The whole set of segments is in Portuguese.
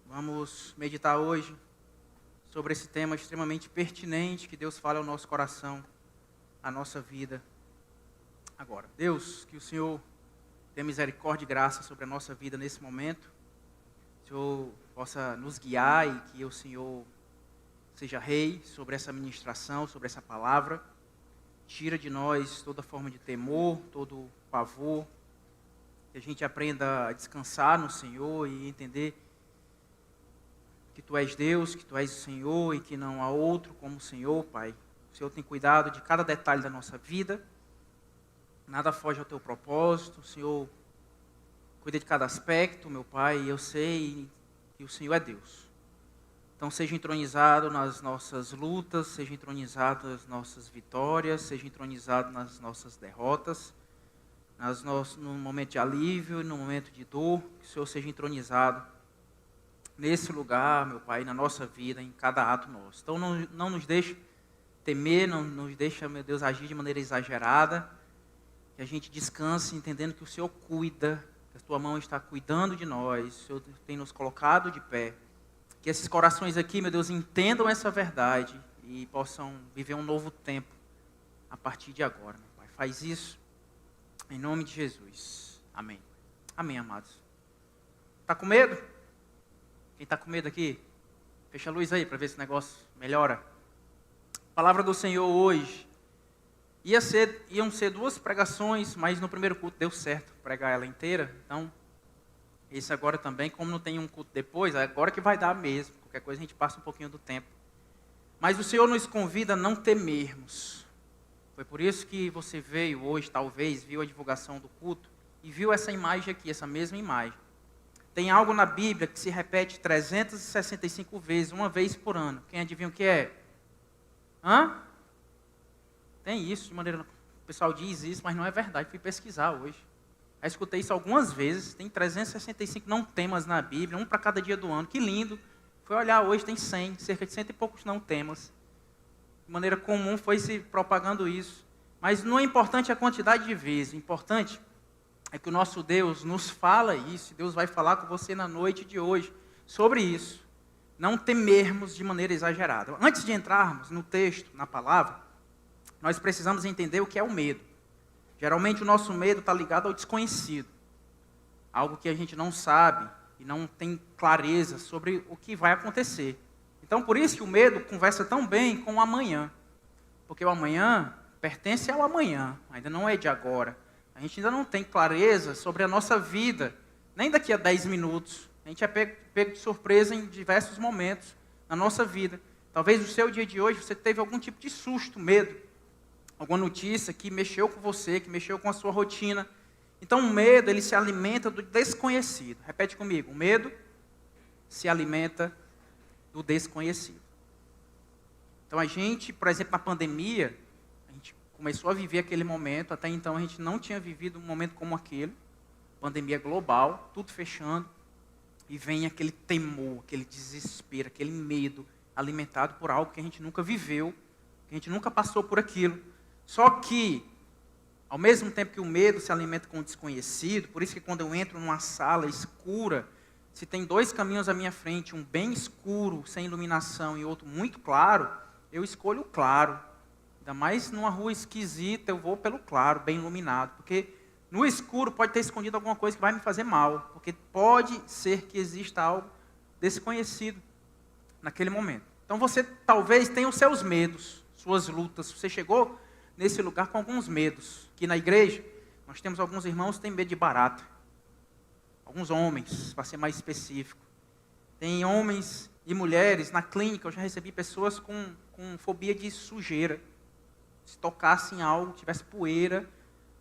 Vamos meditar hoje sobre esse tema extremamente pertinente que Deus fala ao nosso coração, à nossa vida. Agora, Deus, que o Senhor tenha misericórdia e graça sobre a nossa vida nesse momento. Que o Senhor possa nos guiar e que o Senhor seja rei sobre essa ministração, sobre essa palavra. Tira de nós toda forma de temor, todo pavor. Que a gente aprenda a descansar no Senhor e entender que Tu és Deus, que Tu és o Senhor e que não há outro como o Senhor, Pai. O Senhor tem cuidado de cada detalhe da nossa vida. Nada foge ao Teu propósito. O Senhor cuida de cada aspecto, meu Pai, e eu sei que o Senhor é Deus. Então seja entronizado nas nossas lutas, seja entronizado nas nossas vitórias, seja entronizado nas nossas derrotas, no momento de alívio, no momento de dor, que o Senhor seja entronizado nesse lugar, meu Pai, na nossa vida, em cada ato nosso. Então não nos deixe temer, não nos deixe, meu Deus, agir de maneira exagerada, que a gente descanse entendendo que o Senhor cuida, que a Tua mão está cuidando de nós, o Senhor tem nos colocado de pé. Que esses corações aqui, meu Deus, entendam essa verdade e possam viver um novo tempo a partir de agora, meu Pai. Faz isso em nome de Jesus. Amém. Amém, amados. Está com medo? Quem está com medo aqui? Fecha a luz aí para ver se o negócio melhora. A palavra do Senhor hoje iam ser duas pregações, mas no primeiro culto deu certo pregar ela inteira. Então, esse agora também, como não tem um culto depois, agora que vai dar mesmo. Qualquer coisa a gente passa um pouquinho do tempo. Mas o Senhor nos convida a não temermos. Foi por isso que você veio hoje, talvez, viu a divulgação do culto e viu essa imagem aqui, essa mesma imagem. Tem algo na Bíblia que se repete 365 vezes, uma vez por ano. Quem adivinha o que é? Tem isso, de maneira... O pessoal diz isso, mas não é verdade. Fui pesquisar hoje. Já escutei isso algumas vezes. Tem 365 não temas na Bíblia, um para cada dia do ano. Que lindo. Foi olhar hoje, tem 100, cerca de 100 e poucos não temas. De maneira comum foi se propagando isso. Mas não é importante a quantidade de vezes. O importante é que o nosso Deus nos fala isso. Deus vai falar com você na noite de hoje sobre isso. Não temermos de maneira exagerada. Antes de entrarmos no texto, na palavra, nós precisamos entender o que é o medo. Geralmente o nosso medo está ligado ao desconhecido. Algo que a gente não sabe e não tem clareza sobre o que vai acontecer. Então por isso que o medo conversa tão bem com o amanhã. Porque o amanhã pertence ao amanhã, ainda não é de agora. A gente ainda não tem clareza sobre a nossa vida, nem daqui a 10 minutos. A gente é pego de surpresa em diversos momentos na nossa vida. Talvez no seu dia de hoje você teve algum tipo de susto, medo. Alguma notícia que mexeu com você, que mexeu com a sua rotina. Então o medo, ele se alimenta do desconhecido. Repete comigo, o medo se alimenta do desconhecido. Então a gente, por exemplo, na pandemia, a gente começou a viver aquele momento, até então a gente não tinha vivido um momento como aquele, pandemia global, tudo fechando, e vem aquele temor, aquele desespero, aquele medo, alimentado por algo que a gente nunca viveu, que a gente nunca passou por aquilo. Só que, ao mesmo tempo que o medo se alimenta com o desconhecido, por isso que quando eu entro numa sala escura, se tem dois caminhos à minha frente, um bem escuro, sem iluminação, e outro muito claro, eu escolho o claro. Ainda mais numa rua esquisita, eu vou pelo claro, bem iluminado. Porque no escuro pode ter escondido alguma coisa que vai me fazer mal. Porque pode ser que exista algo desconhecido naquele momento. Então você talvez tenha os seus medos, suas lutas. Você chegou nesse lugar com alguns medos. Aqui na igreja, nós temos alguns irmãos que têm medo de barata. Alguns homens, para ser mais específico. Tem homens e mulheres, na clínica eu já recebi pessoas com fobia de sujeira. Se tocassem algo, tivesse poeira,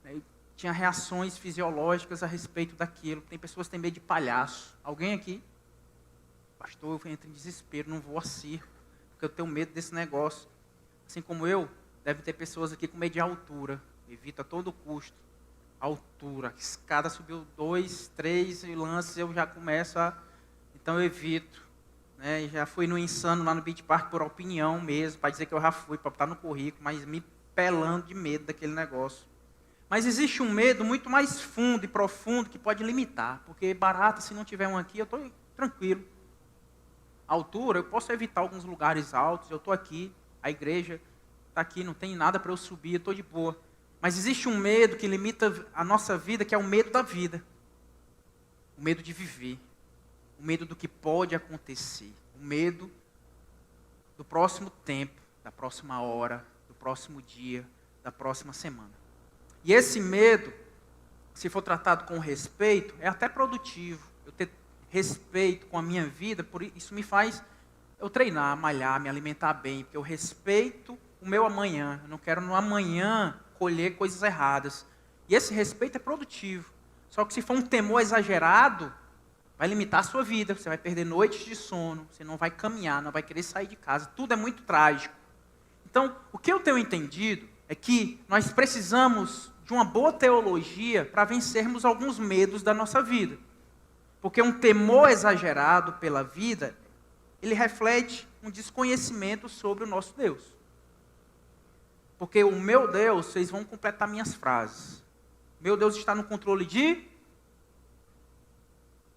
né, tinha reações fisiológicas a respeito daquilo. Tem pessoas que têm medo de palhaço. Alguém aqui? Pastor, eu entro em desespero, não vou a circo, porque eu tenho medo desse negócio. Assim como eu, deve ter pessoas aqui com medo de altura. Evita a todo custo. Altura. A escada subiu 2, 3 lances, eu já começo a... Então eu evito. Né? Já fui no Insano, lá no Beach Park, por opinião mesmo, para dizer que eu já fui, para botar no currículo, mas me pelando de medo daquele negócio. Mas existe um medo muito mais fundo e profundo que pode limitar. Porque barata, se não tiver um aqui, eu estou tranquilo. altura, eu posso evitar alguns lugares altos, eu estou aqui, a igreja está aqui, não tem nada para eu subir, eu estou de boa. Mas existe um medo que limita a nossa vida, que é o medo da vida. O medo de viver. O medo do que pode acontecer. O medo do próximo tempo, da próxima hora, do próximo dia, da próxima semana. E esse medo, se for tratado com respeito, é até produtivo. Eu ter respeito com a minha vida, por isso me faz eu treinar, malhar, me alimentar bem, porque eu respeito o meu amanhã. Eu não quero no amanhã colher coisas erradas. E esse respeito é produtivo. Só que se for um temor exagerado, vai limitar a sua vida. Você vai perder noites de sono, você não vai caminhar, não vai querer sair de casa. Tudo é muito trágico. Então, o que eu tenho entendido é que nós precisamos de uma boa teologia para vencermos alguns medos da nossa vida. Porque um temor exagerado pela vida, ele reflete um desconhecimento sobre o nosso Deus. Porque o meu Deus, vocês vão completar minhas frases. Meu Deus está no controle de...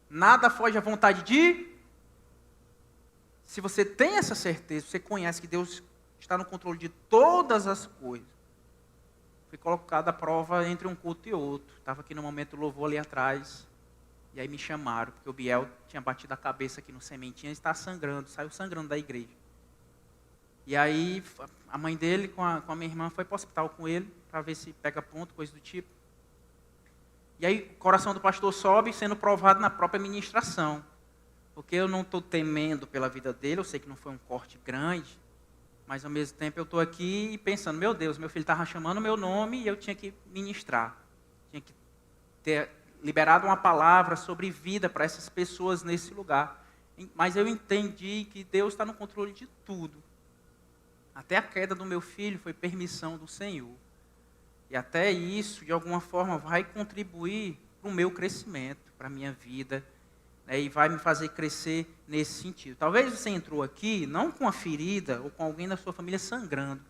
Nada foge à vontade de... Se você tem essa certeza, você conhece que Deus está no controle de todas as coisas. Fui colocado à prova entre um culto e outro. Estava aqui no momento do louvor ali atrás. E aí me chamaram, porque o Biel tinha batido a cabeça aqui no sementinha e está sangrando, saiu sangrando da igreja. E aí a mãe dele com a minha irmã foi para o hospital com ele, para ver se pega ponto, coisa do tipo. E aí o coração do pastor sobe, sendo provado na própria ministração. Porque eu não estou temendo pela vida dele, eu sei que não foi um corte grande, mas ao mesmo tempo eu estou aqui pensando, meu Deus, meu filho estava chamando o meu nome e eu tinha que ministrar. Tinha que ter liberado uma palavra sobre vida para essas pessoas nesse lugar. Mas eu entendi que Deus está no controle de tudo. Até a queda do meu filho foi permissão do Senhor. E até isso, de alguma forma, vai contribuir para o meu crescimento, para a minha vida, né, e vai me fazer crescer nesse sentido. Talvez você entrou aqui, não com a ferida, ou com alguém da sua família sangrando,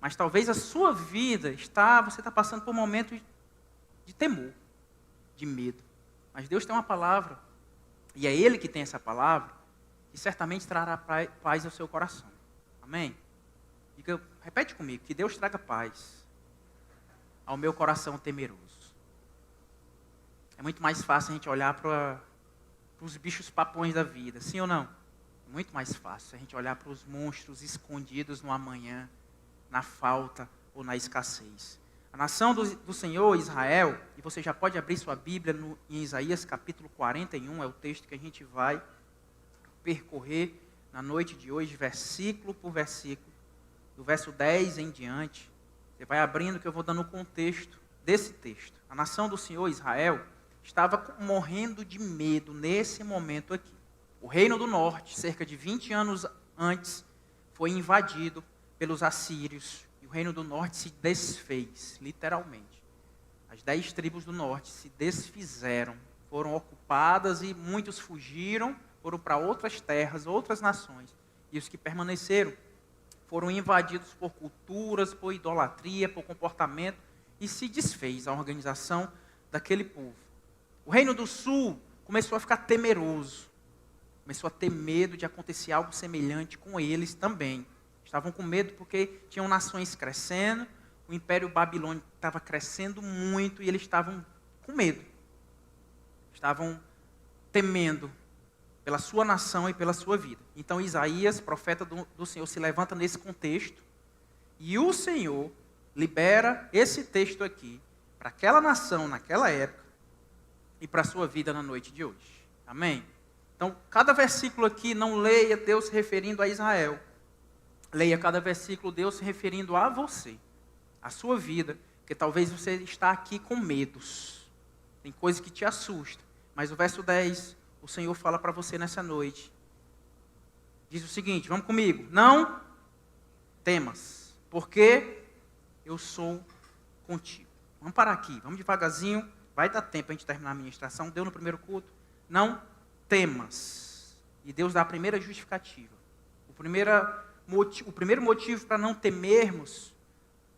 mas talvez a sua vida você está passando por um momento de temor, de medo. Mas Deus tem uma palavra, e é Ele que tem essa palavra, que certamente trará paz ao seu coração. Amém? Repete comigo, que Deus traga paz ao meu coração temeroso. É muito mais fácil a gente olhar para os bichos papões da vida, sim ou não? É muito mais fácil a gente olhar para os monstros escondidos no amanhã, na falta ou na escassez. A nação do Senhor, Israel, e você já pode abrir sua Bíblia em Isaías capítulo 41, é o texto que a gente vai percorrer na noite de hoje, versículo por versículo. Do verso 10 em diante, você vai abrindo que eu vou dando o contexto desse texto. A nação do Senhor, Israel, estava morrendo de medo nesse momento aqui. O reino do norte, cerca de 20 anos antes, foi invadido pelos assírios. E o reino do norte se desfez, literalmente. As 10 tribos do norte se desfizeram, foram ocupadas e muitos fugiram, foram para outras terras, outras nações. E os que permaneceram foram invadidos por culturas, por idolatria, por comportamento, e se desfez a organização daquele povo. O reino do sul começou a ficar temeroso, começou a ter medo de acontecer algo semelhante com eles também. Estavam com medo porque tinham nações crescendo, o Império Babilônico estava crescendo muito e eles estavam com medo. Estavam temendo pela sua nação e pela sua vida. Então Isaías, profeta do Senhor, se levanta nesse contexto e o Senhor libera esse texto aqui para aquela nação naquela época e para a sua vida na noite de hoje. Amém? Então, cada versículo aqui não leia Deus se referindo a Israel. Leia cada versículo Deus se referindo a você, a sua vida, porque talvez você está aqui com medos. Tem coisas que te assustam. Mas o verso 10, o Senhor fala para você nessa noite. Diz o seguinte, vamos comigo. Não temas, porque eu sou contigo. Vamos parar aqui, vamos devagarzinho. Vai dar tempo a gente terminar a ministração. Deu no primeiro culto. Não temas. E Deus dá a primeira justificativa. O primeiro motivo para não temermos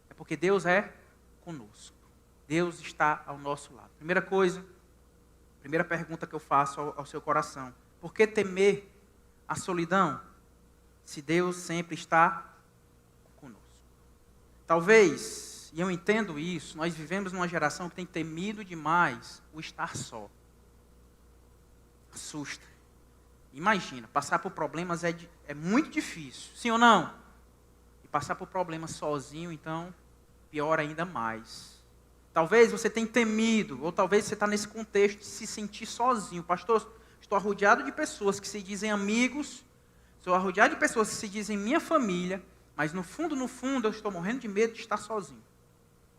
é porque Deus é conosco. Deus está ao nosso lado. Primeira pergunta que eu faço ao seu coração. Por que temer a solidão se Deus sempre está conosco? Talvez, e eu entendo isso, nós vivemos numa geração que tem temido demais o estar só. Assusta. Imagina, passar por problemas é muito difícil, sim ou não? E passar por problemas sozinho, então, pior ainda mais. Talvez você tenha temido, ou talvez você está nesse contexto de se sentir sozinho. Pastor, estou rodeado de pessoas que se dizem amigos, estou rodeado de pessoas que se dizem minha família, mas no fundo, eu estou morrendo de medo de estar sozinho.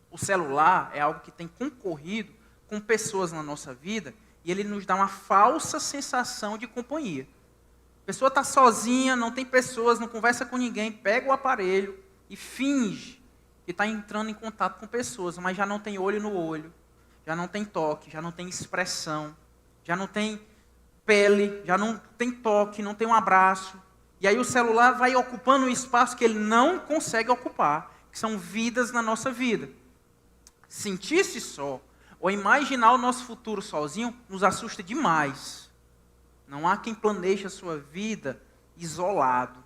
O celular é algo que tem concorrido com pessoas na nossa vida e ele nos dá uma falsa sensação de companhia. A pessoa está sozinha, não tem pessoas, não conversa com ninguém, pega o aparelho e finge que está entrando em contato com pessoas, mas já não tem olho no olho, já não tem toque, já não tem expressão, já não tem pele, já não tem toque, não tem um abraço. E aí o celular vai ocupando um espaço que ele não consegue ocupar, que são vidas na nossa vida. Sentir-se só, ou imaginar o nosso futuro sozinho, nos assusta demais. Não há quem planeje a sua vida isolado.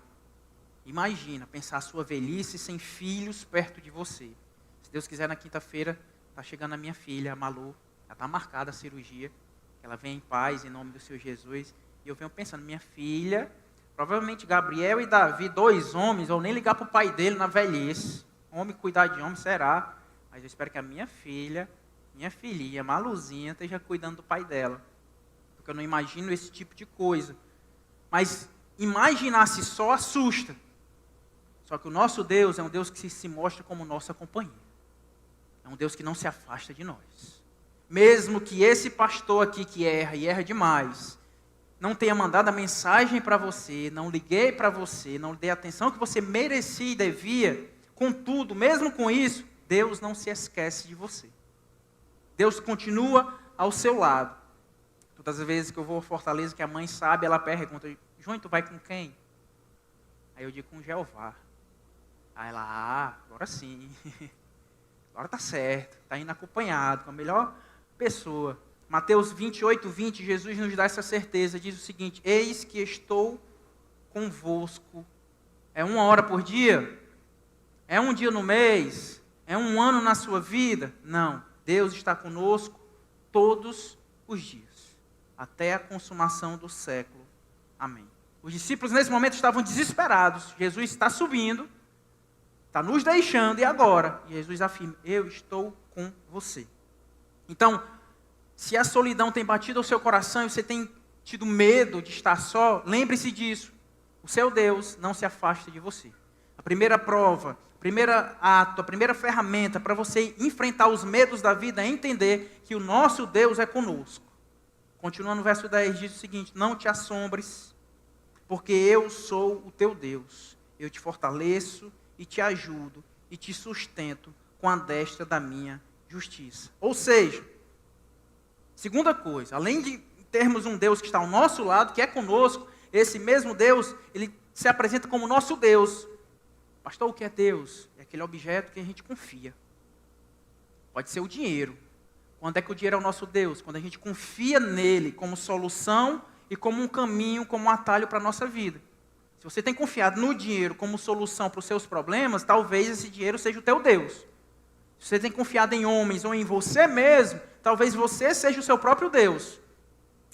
Imagina, pensar a sua velhice sem filhos perto de você. Se Deus quiser, na quinta-feira, está chegando a minha filha, a Malu. Já está marcada a cirurgia. Ela vem em paz, em nome do Senhor Jesus. E eu venho pensando, minha filha, provavelmente Gabriel e Davi, 2 homens, ou nem ligar para o pai dele na velhice. Homem cuidar de homem, será? Mas eu espero que a minha filha, minha filhinha, Maluzinha, esteja cuidando do pai dela. Porque eu não imagino esse tipo de coisa. Mas imaginar-se só assusta. Só que o nosso Deus é um Deus que se mostra como nossa companhia. É um Deus que não se afasta de nós. Mesmo que esse pastor aqui que erra, e erra demais, não tenha mandado a mensagem para você, não liguei para você, não dei a atenção que você merecia e devia, contudo, mesmo com isso, Deus não se esquece de você. Deus continua ao seu lado. Todas as vezes que eu vou a Fortaleza, que a mãe sabe, ela pergunta, João, tu vai com quem? Aí eu digo, com Jeová. Aí ela, agora sim. Agora está certo, está indo acompanhado, com a melhor pessoa. Mateus 28, 20, Jesus nos dá essa certeza, diz o seguinte, eis que estou convosco. É 1 hora por dia? É 1 dia no mês? É 1 ano na sua vida? Não, Deus está conosco todos os dias, até a consumação do século. Amém. Os discípulos nesse momento estavam desesperados, Jesus está subindo, está nos deixando, e agora? E Jesus afirma, eu estou com você. Então, se a solidão tem batido ao seu coração e você tem tido medo de estar só, lembre-se disso. O seu Deus não se afasta de você. A primeira prova, o primeiro ato, a primeira ferramenta para você enfrentar os medos da vida é entender que o nosso Deus é conosco. Continuando no verso 10, diz o seguinte, não te assombres, porque eu sou o teu Deus. Eu te fortaleço e te ajudo e te sustento com a destra da minha justiça. Ou seja, segunda coisa, além de termos um Deus que está ao nosso lado, que é conosco, esse mesmo Deus, ele se apresenta como nosso Deus. Pastor, o que é Deus? É aquele objeto que a gente confia. Pode ser o dinheiro. Quando é que o dinheiro é o nosso Deus? Quando a gente confia nele como solução e como um caminho, como um atalho para a nossa vida. Se você tem confiado no dinheiro como solução para os seus problemas, talvez esse dinheiro seja o teu Deus. Se você tem confiado em homens ou em você mesmo, talvez você seja o seu próprio Deus.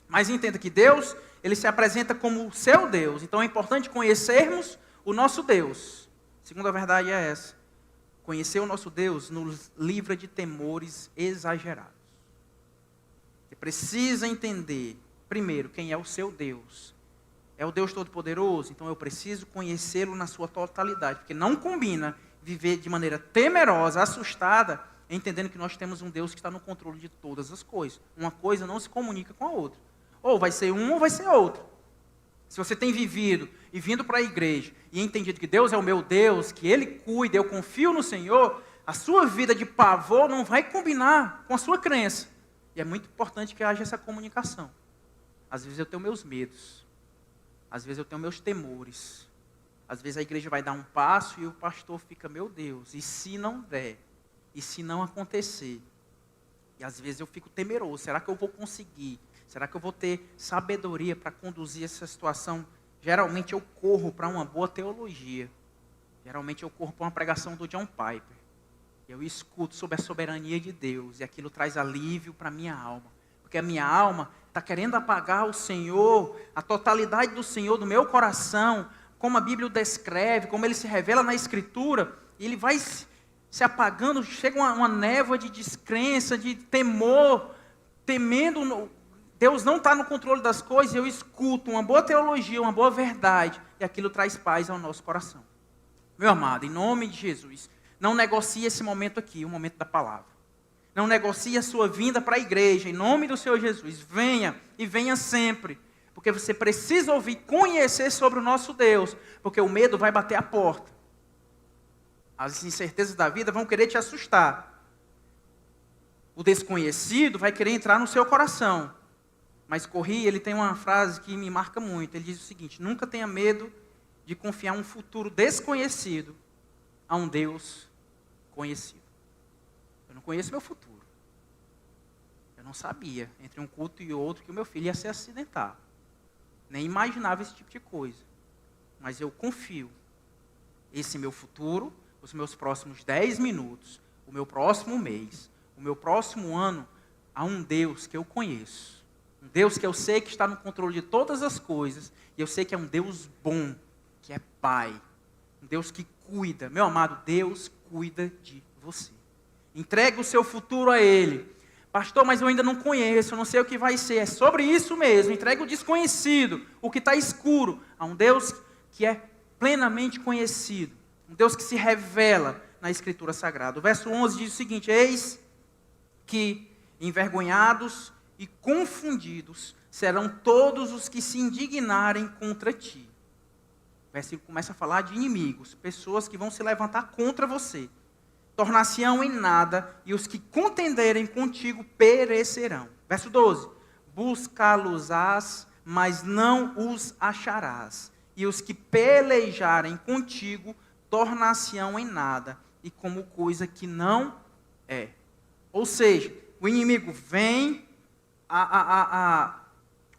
Mas entenda que Deus, ele se apresenta como o seu Deus. Então é importante conhecermos o nosso Deus. A segunda verdade é essa. Conhecer o nosso Deus nos livra de temores exagerados. Você precisa entender, primeiro, quem é o seu Deus. É o Deus Todo-Poderoso, então eu preciso conhecê-lo na sua totalidade. Porque não combina viver de maneira temerosa, assustada, entendendo que nós temos um Deus que está no controle de todas as coisas. Uma coisa não se comunica com a outra. Ou vai ser um ou vai ser outro. Se você tem vivido e vindo para a igreja e entendido que Deus é o meu Deus, que Ele cuida, eu confio no Senhor, a sua vida de pavor não vai combinar com a sua crença. E é muito importante que haja essa comunicação. Às vezes eu tenho meus medos. Às vezes eu tenho meus temores. Às vezes a igreja vai dar um passo e o pastor fica, meu Deus, e se não der? E se não acontecer? E às vezes eu fico temeroso, será que eu vou conseguir? Será que eu vou ter sabedoria para conduzir essa situação geralmente eu corro para uma boa teologia. Geralmente eu corro para uma pregação do John Piper. Eu escuto sobre a soberania de Deus e aquilo traz alívio para a minha alma. Porque a minha alma está querendo apagar o Senhor, a totalidade do Senhor do meu coração, como a Bíblia o descreve, como ele se revela na Escritura, e ele vai se apagando, chega uma névoa de descrença, de temor, temendo, Deus não está no controle das coisas, eu escuto uma boa teologia, uma boa verdade, e aquilo traz paz ao nosso coração. Meu amado, em nome de Jesus, não negocie esse momento aqui, o momento da palavra. Não negocie a sua vinda para a igreja, em nome do Senhor Jesus. Venha e venha sempre, porque você precisa ouvir, conhecer sobre o nosso Deus, porque o medo vai bater a porta. As incertezas da vida vão querer te assustar. O desconhecido vai querer entrar no seu coração. Mas Corri, ele tem uma frase que me marca muito. Ele diz o seguinte: nunca tenha medo de confiar um futuro desconhecido a um Deus conhecido. Eu não conheço meu futuro. Eu não sabia, entre um culto e outro, que o meu filho ia se acidentar. Nem imaginava esse tipo de coisa. Mas eu confio. Esse meu futuro, os meus próximos 10 minutos, o meu próximo mês, o meu próximo ano, a um Deus que eu conheço. Um Deus que eu sei que está no controle de todas as coisas. E eu sei que é um Deus bom, que é Pai. Um Deus que cuida. Meu amado, Deus cuida de você. Entregue o seu futuro a Ele. Pastor, mas eu ainda não conheço, eu não sei o que vai ser. É sobre isso mesmo. Entregue o desconhecido, o que está escuro, a um Deus que é plenamente conhecido. Um Deus que se revela na Escritura Sagrada. O verso 11 diz o seguinte: eis que envergonhados e confundidos serão todos os que se indignarem contra ti. O versículo começa a falar de inimigos, pessoas que vão se levantar contra você. Tornar-se-ão em nada, e os que contenderem contigo perecerão. Verso 12: buscá-los-ás, mas não os acharás. E os que pelejarem contigo tornar-se-ão em nada, e como coisa que não é. Ou seja, o inimigo vem,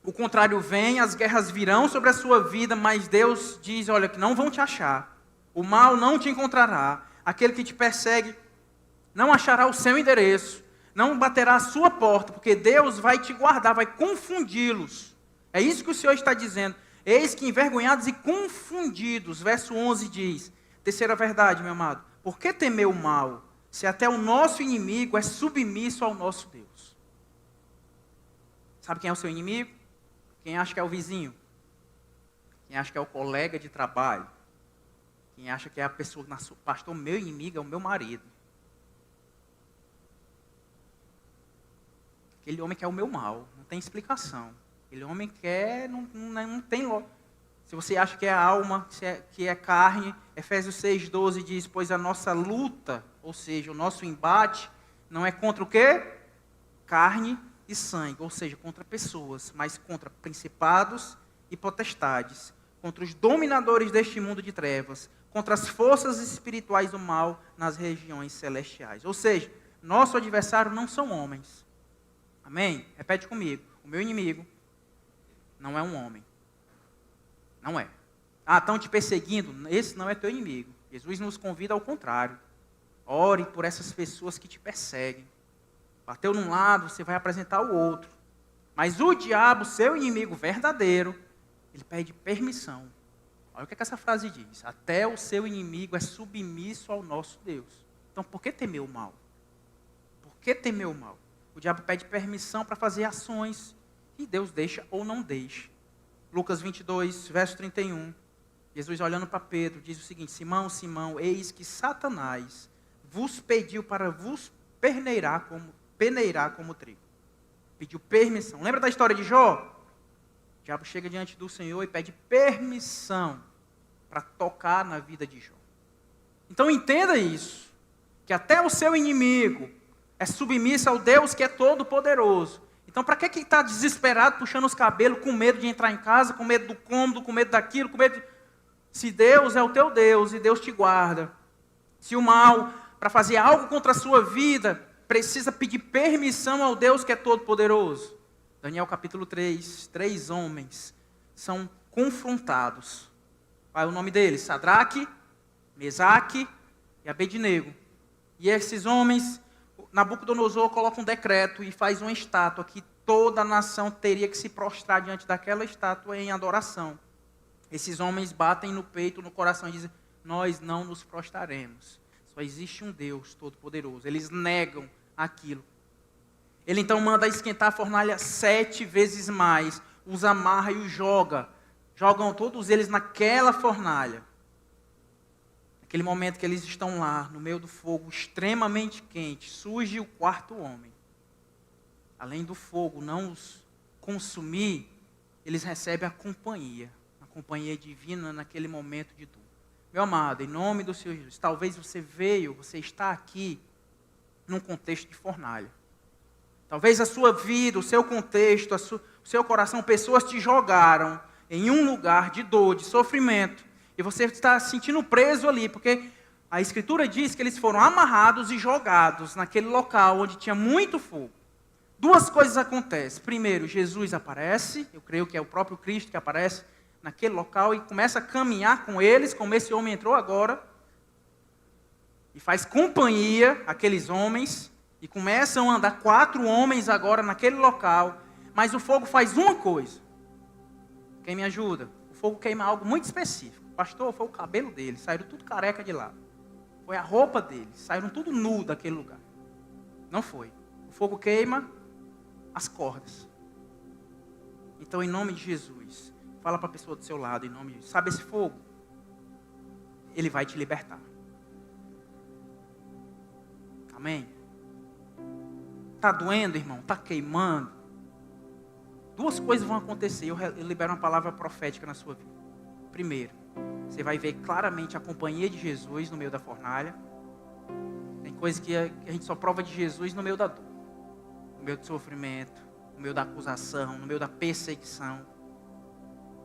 o contrário vem, as guerras virão sobre a sua vida, mas Deus diz: olha, que não vão te achar, o mal não te encontrará, aquele que te persegue não achará o seu endereço, não baterá a sua porta, porque Deus vai te guardar, vai confundi-los. É isso que o Senhor está dizendo. Eis que envergonhados e confundidos, verso 11 diz, terceira verdade, meu amado: por que temer o mal, se até o nosso inimigo é submisso ao nosso Deus? Sabe quem é o seu inimigo? Quem acha que é o vizinho? Quem acha que é o colega de trabalho? Quem acha que é a pessoa, pastor, meu inimigo é o meu marido. Aquele homem quer o meu mal, não tem explicação. Aquele homem quer, não tem lógica. Se você acha que é a alma, que é carne, Efésios 6,12 diz: pois a nossa luta, ou seja, o nosso embate, não é contra o quê? Carne e sangue, ou seja, contra pessoas, mas contra principados e potestades, contra os dominadores deste mundo de trevas, contra as forças espirituais do mal nas regiões celestiais. Ou seja, nosso adversário não são homens. Amém? Repete comigo: o meu inimigo não é um homem. Não é. Estão te perseguindo? Esse não é teu inimigo. Jesus nos convida ao contrário. Ore por essas pessoas que te perseguem. Bateu num lado, você vai apresentar o outro. Mas o diabo, seu inimigo verdadeiro, ele pede permissão. Olha o que essa frase diz: até o seu inimigo é submisso ao nosso Deus. Então, por que temer o mal? Por que temer o mal? O diabo pede permissão para fazer ações, e Deus deixa ou não deixa. Lucas 22, verso 31. Jesus, olhando para Pedro, diz o seguinte: Simão, Simão, eis que Satanás vos pediu para vos peneirar como trigo. Pediu permissão. Lembra da história de Jó? O diabo chega diante do Senhor e pede permissão para tocar na vida de Jó. Então entenda isso, que até o seu inimigo é submisso ao Deus que é todo poderoso. Então para que está desesperado, puxando os cabelos, com medo de entrar em casa, com medo do cômodo, com medo daquilo, com medo de... Se Deus é o teu Deus e Deus te guarda, se o mal, para fazer algo contra a sua vida, precisa pedir permissão ao Deus que é todo poderoso. Daniel capítulo 3, 3 homens são confrontados. Qual é o nome deles? Sadraque, Mesaque e Abednego. E esses homens, Nabucodonosor coloca um decreto e faz uma estátua que toda a nação teria que se prostrar diante daquela estátua em adoração. Esses homens batem no peito, no coração e dizem: nós não nos prostraremos. Só existe um Deus Todo-Poderoso. Eles negam aquilo. Ele então manda esquentar a fornalha 7 vezes mais, os amarra e os joga. Jogam todos eles naquela fornalha. Naquele momento que eles estão lá, no meio do fogo extremamente quente, surge o quarto homem. Além do fogo não os consumir, eles recebem a companhia divina naquele momento de dor. Meu amado, em nome do Senhor Jesus, talvez você está aqui num contexto de fornalha. Talvez a sua vida, o seu contexto, o seu coração, pessoas te jogaram em um lugar de dor, de sofrimento, e você está se sentindo preso ali, porque a Escritura diz que eles foram amarrados e jogados naquele local onde tinha muito fogo. Duas coisas acontecem. Primeiro, Jesus aparece, eu creio que é o próprio Cristo que aparece naquele local e começa a caminhar com eles, como esse homem entrou agora, e faz companhia àqueles homens, e começam a andar 4 homens agora naquele local, mas o fogo faz uma coisa. Quem me ajuda? O fogo queima algo muito específico. Pastor, foi o cabelo dele, saíram tudo careca de lá. Foi a roupa dele, saíram tudo nu daquele lugar. Não foi. O fogo queima as cordas. Então, em nome de Jesus, fala para a pessoa do seu lado, em nome de Jesus, sabe esse fogo? Ele vai te libertar. Amém? Está doendo, irmão? Está queimando? 2 coisas vão acontecer. Eu libero uma palavra profética na sua vida. Primeiro, você vai ver claramente a companhia de Jesus no meio da fornalha. Tem coisas que a gente só prova de Jesus no meio da dor, no meio do sofrimento, no meio da acusação, no meio da perseguição.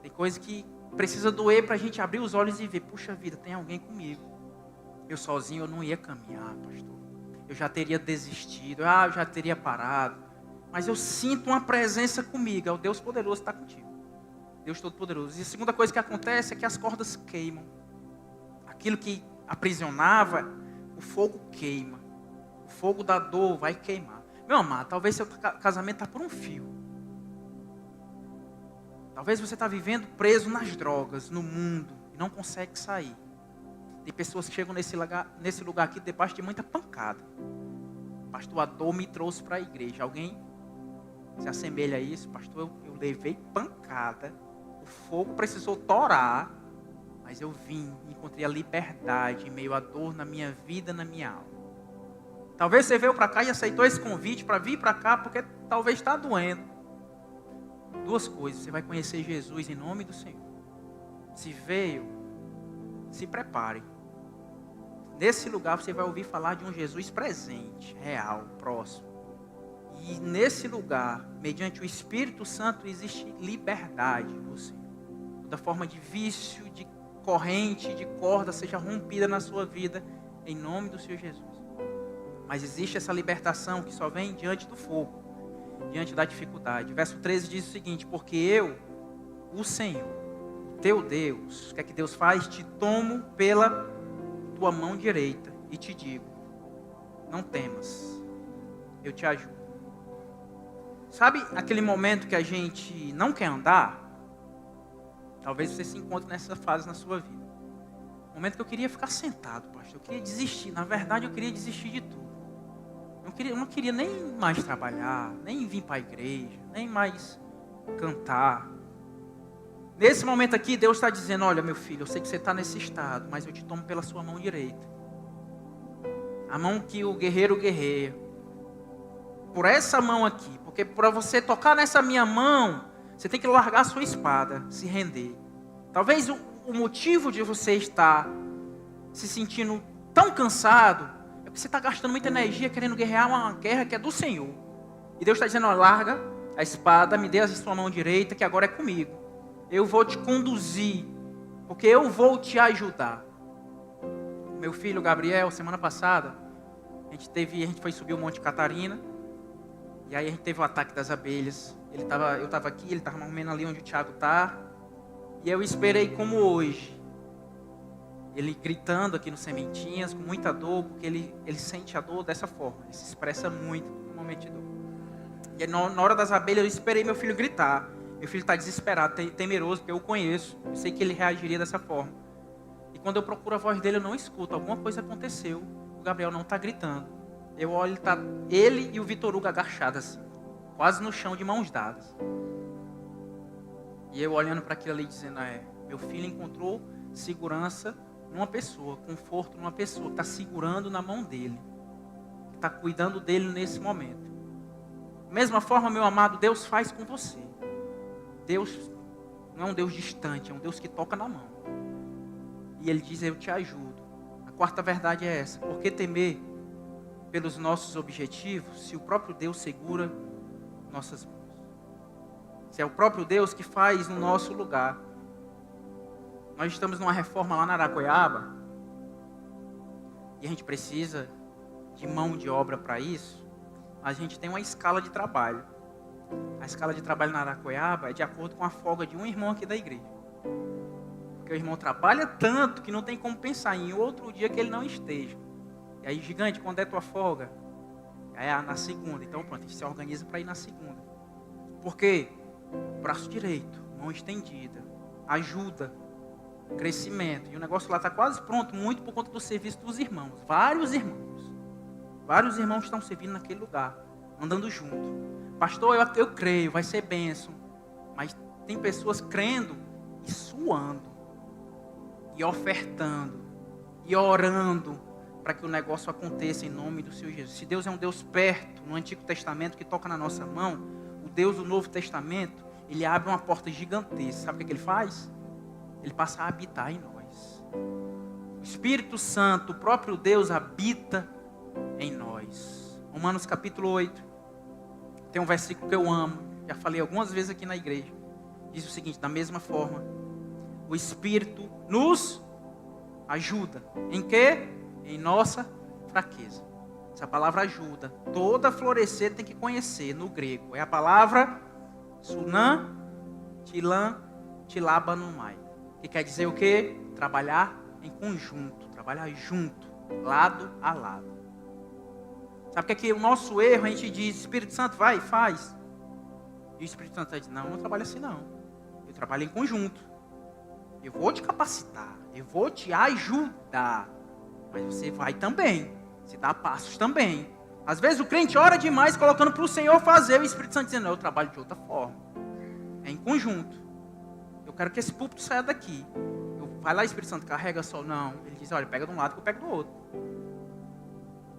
Tem coisas que precisa doer para a gente abrir os olhos e ver: puxa vida, tem alguém comigo. Eu sozinho eu não ia caminhar, pastor. Eu já teria desistido, eu já teria parado. Mas eu sinto uma presença comigo. É o Deus poderoso que está contigo. Deus Todo-Poderoso. E a segunda coisa que acontece é que as cordas queimam. Aquilo que aprisionava, o fogo queima. O fogo da dor vai queimar. Meu amado, talvez seu casamento está por um fio. Talvez você está vivendo preso nas drogas, no mundo, e não consegue sair. Tem pessoas que chegam nesse lugar aqui debaixo de muita pancada. Pastor, a dor me trouxe para a igreja. Alguém se assemelha a isso? Pastor, eu levei pancada. O fogo precisou torar. Mas eu vim, encontrei a liberdade em meio à dor na minha vida, na minha alma. Talvez você veio para cá e aceitou esse convite para vir para cá porque talvez está doendo. 2 coisas. Você vai conhecer Jesus em nome do Senhor. Se veio, se prepare. Nesse lugar você vai ouvir falar de um Jesus presente, real, próximo. E nesse lugar, mediante o Espírito Santo, existe liberdade em você. Toda forma de vício, de corrente, de corda, seja rompida na sua vida, em nome do Senhor Jesus. Mas existe essa libertação que só vem diante do fogo, diante da dificuldade. Verso 13 diz o seguinte: porque eu, o Senhor, teu Deus, o que é que Deus faz? Te tomo pela tua mão direita e te digo: não temas, eu te ajudo. Sabe aquele momento que a gente não quer andar? Talvez você se encontre nessa fase na sua vida. Momento que eu queria ficar sentado, pastor. Eu queria desistir. Na verdade, eu queria desistir de tudo. Eu não queria nem mais trabalhar, nem vir para a igreja, nem mais cantar. Nesse momento aqui, Deus está dizendo: olha, meu filho, eu sei que você está nesse estado, mas eu te tomo pela sua mão direita. A mão que o guerreiro guerreia. Por essa mão aqui. Porque para você tocar nessa minha mão, você tem que largar a sua espada, se render. Talvez o motivo de você estar se sentindo tão cansado é porque você está gastando muita energia querendo guerrear uma guerra que é do Senhor. E Deus está dizendo: ó, larga a espada, me dê a sua mão direita, que agora é comigo. Eu vou te conduzir, porque eu vou te ajudar. Meu filho Gabriel, semana passada, a gente foi subir o Monte Catarina. E aí a gente teve o ataque das abelhas. Eu estava aqui, ele estava mais ou menos ali onde o Tiago está. E eu esperei como hoje. Ele gritando aqui no Sementinhas, com muita dor, porque ele sente a dor dessa forma. Ele se expressa muito no momento de dor. E na hora das abelhas, eu esperei meu filho gritar. Meu filho está desesperado, temeroso, porque eu o conheço. Eu sei que ele reagiria dessa forma. E quando eu procuro a voz dele, eu não escuto. Alguma coisa aconteceu. O Gabriel não está gritando. Eu olho, está ele e o Vitor Hugo agachados assim, quase no chão, de mãos dadas. E eu olhando para aquilo ali, dizendo, meu filho encontrou segurança numa pessoa, conforto numa pessoa, que está segurando na mão dele, que está cuidando dele nesse momento. Da mesma forma, meu amado, Deus faz com você. Deus não é um Deus distante, é um Deus que toca na mão. E Ele diz, eu te ajudo. A quarta verdade é essa: por que temer pelos nossos objetivos, se o próprio Deus segura nossas mãos? Se é o próprio Deus que faz no nosso lugar. Nós estamos numa reforma lá na Aracoiaba, e a gente precisa de mão de obra para isso. A gente tem uma escala de trabalho. A escala de trabalho na Aracoiaba é de acordo com a folga de um irmão aqui da igreja. Porque o irmão trabalha tanto que não tem como pensar em outro dia que ele não esteja. E aí, gigante, quando é tua folga? É na segunda. Então pronto, a gente se organiza para ir na segunda. Por quê? Braço direito, mão estendida, ajuda, crescimento. E o negócio lá está quase pronto, muito por conta do serviço dos irmãos. Vários irmãos estão servindo naquele lugar, andando junto. Pastor, eu creio, vai ser bênção. Mas tem pessoas crendo e suando, e ofertando, e orando, para que o negócio aconteça em nome do Senhor Jesus. Se Deus é um Deus perto, no Antigo Testamento, que toca na nossa mão, o Deus do Novo Testamento, Ele abre uma porta gigantesca. Sabe o que Ele faz? Ele passa a habitar em nós. O Espírito Santo, o próprio Deus, habita em nós. Romanos capítulo 8. Tem um versículo que eu amo. Já falei algumas vezes aqui na igreja. Diz o seguinte: da mesma forma, o Espírito nos ajuda. Em quê? Em nossa fraqueza. Essa palavra ajuda. Toda florescer tem que conhecer no grego. É a palavra sunan, tilan, tilabanumai. Que quer dizer o quê? Trabalhar em conjunto. Trabalhar junto. Lado a lado. Sabe o que é que o nosso erro? A gente diz, Espírito Santo, vai, faz. E o Espírito Santo diz, não, eu não trabalho assim não. Eu trabalho em conjunto. Eu vou te capacitar. Eu vou te ajudar. Mas você vai também. Você dá passos também. Às vezes o crente ora demais, colocando para o Senhor fazer. O Espírito Santo dizendo, não, eu trabalho de outra forma. É em conjunto. Eu quero que esse púlpito saia daqui. Vai lá, Espírito Santo, carrega só. Não. Ele diz, olha, pega de um lado que eu pego do outro.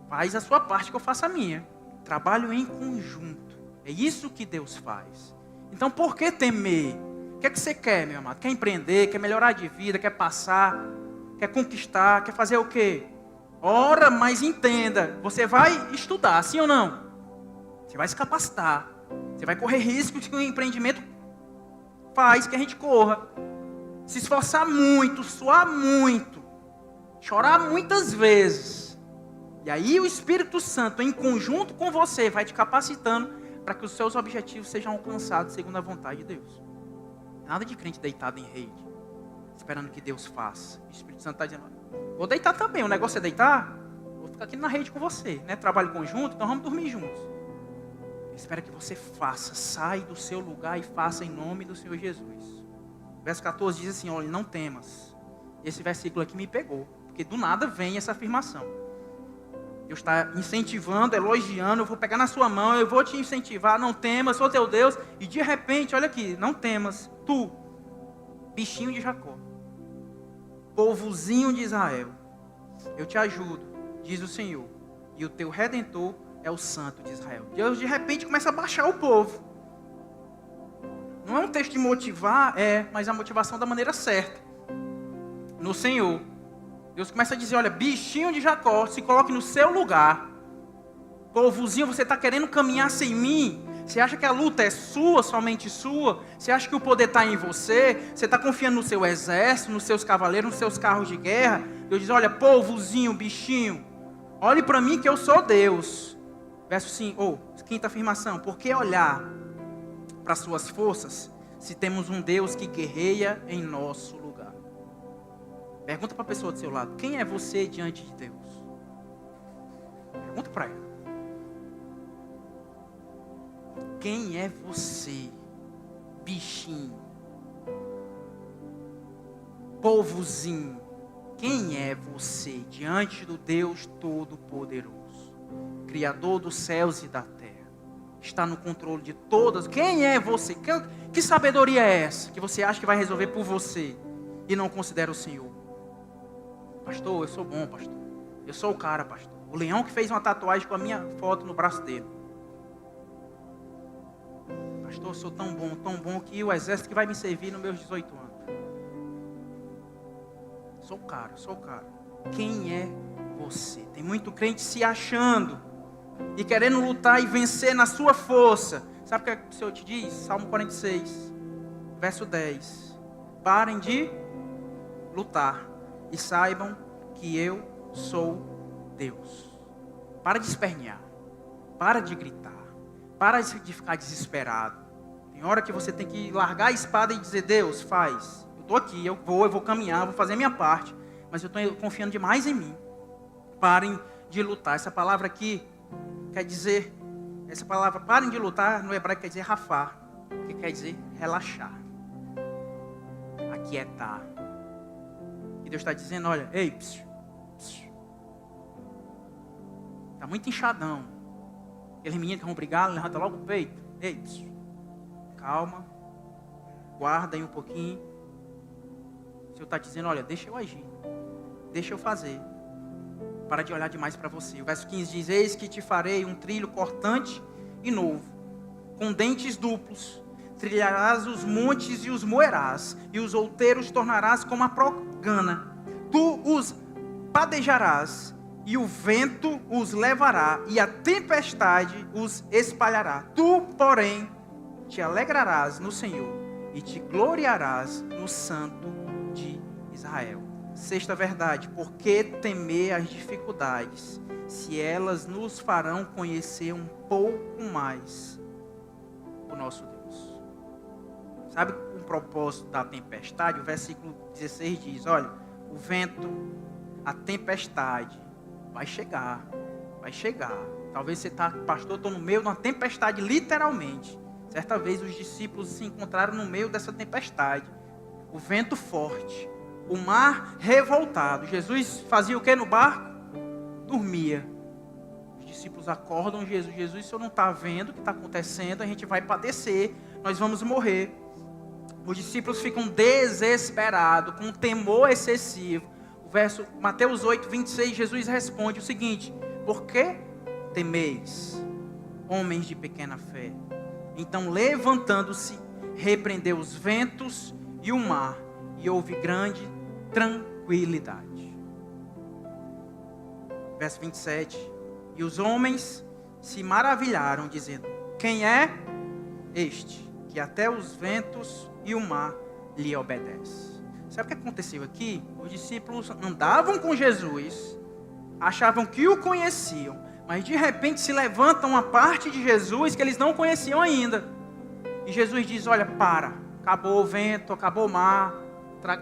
Faz a sua parte que eu faço a minha. Trabalho em conjunto. É isso que Deus faz. Então por que temer? O que é que você quer, meu amado? Quer empreender? Quer melhorar de vida? Quer passar? Quer conquistar? Quer fazer o quê? Ora, mas entenda. Você vai estudar, sim ou não? Você vai se capacitar. Você vai correr riscos que o empreendimento faz que a gente corra. Se esforçar muito, suar muito. Chorar muitas vezes. E aí o Espírito Santo, em conjunto com você, vai te capacitando para que os seus objetivos sejam alcançados segundo a vontade de Deus. Nada de crente deitado em rede, esperando que Deus faça. O Espírito Santo está dizendo, vou deitar também, o negócio é deitar, vou ficar aqui na rede com você, né? Trabalho conjunto, então vamos dormir juntos. Ele espera que você faça, sai do seu lugar e faça em nome do Senhor Jesus. Verso 14 diz assim, olha, não temas. Esse versículo aqui me pegou, porque do nada vem essa afirmação. Deus está incentivando, elogiando, eu vou pegar na sua mão, eu vou te incentivar, não temas, sou teu Deus. E de repente, olha aqui, não temas, tu, bichinho de Jacó, povozinho de Israel, eu te ajudo, diz o Senhor, e o teu Redentor é o Santo de Israel. Deus de repente começa a baixar o povo. Não é um texto de motivar, mas a motivação da maneira certa, no Senhor. Deus começa a dizer, olha, bichinho de Jacó, se coloque no seu lugar. Povozinho, você está querendo caminhar sem mim? Você acha que a luta é sua, somente sua? Você acha que o poder está em você? Você está confiando no seu exército, nos seus cavaleiros, nos seus carros de guerra? Deus diz, olha, povozinho, bichinho, olhe para mim que eu sou Deus. Verso 5, quinta afirmação, por que olhar para as suas forças, se temos um Deus que guerreia em nosso lugar. Pergunta para a pessoa do seu lado: quem é você diante de Deus? Pergunta para ela. Quem é você, bichinho, povozinho? Quem é você diante do Deus Todo-Poderoso, Criador dos céus e da terra? Está no controle de todas. Quem é você? Que sabedoria é essa que você acha que vai resolver por você e não considera o Senhor? Pastor, eu sou bom, pastor. Eu sou o cara, pastor. O leão que fez uma tatuagem com a minha foto no braço dele. Pastor, eu sou tão bom que o exército que vai me servir nos meus 18 anos. Sou o cara. Quem é você? Tem muito crente se achando e querendo lutar e vencer na sua força. Sabe o que o Senhor te diz? Salmo 46, verso 10. Parem de lutar e saibam que eu sou Deus. Para de espernear. Para de gritar. Para de ficar desesperado. Tem hora que você tem que largar a espada e dizer: Deus, faz. Eu estou aqui, eu vou caminhar, vou fazer a minha parte. Mas eu estou confiando demais em mim. Parem de lutar. Essa palavra aqui quer dizer... Essa palavra, parem de lutar, no hebraico quer dizer rafar. Que quer dizer relaxar. Aquietar. E Deus está dizendo: olha, ei, está muito inchadão. Aqueles meninos que vão brigar, levanta logo o peito. Ei, calma. Guarda aí um pouquinho. O Senhor está dizendo: olha, deixa eu agir. Deixa eu fazer. Para de olhar demais para você. O verso 15 diz: eis que te farei um trilho cortante e novo, com dentes duplos. Trilharás os montes e os moerás, e os outeiros tornarás como a progana. Tu os padejarás, e o vento os levará, e a tempestade os espalhará. Tu, porém, te alegrarás no Senhor, e te gloriarás no Santo de Israel. Sexta verdade: por que temer as dificuldades, se elas nos farão conhecer um pouco mais o nosso Deus? Sabe o propósito da tempestade? O versículo 16 diz: olha, o vento, a tempestade vai chegar. Talvez você está: pastor, estou no meio de uma tempestade, literalmente. Certa vez os discípulos se encontraram no meio dessa tempestade. O vento forte, o mar revoltado. Jesus fazia o que no barco? Dormia. Os discípulos acordam Jesus: Jesus, o senhor não está vendo o que está acontecendo? A gente vai padecer, nós vamos morrer. Os discípulos ficam desesperados, com um temor excessivo. O verso Mateus 8, 26, Jesus responde o seguinte: por que temeis, homens de pequena fé? Então, levantando-se, repreendeu os ventos e o mar, e houve grande tranquilidade. Verso 27. E os homens se maravilharam, dizendo: quem é este, que até os ventos e o mar lhe obedecem? Sabe o que aconteceu aqui? Os discípulos andavam com Jesus, achavam que o conheciam, mas de repente se levanta uma parte de Jesus que eles não conheciam ainda. E Jesus diz: olha, acabou o vento, acabou o mar,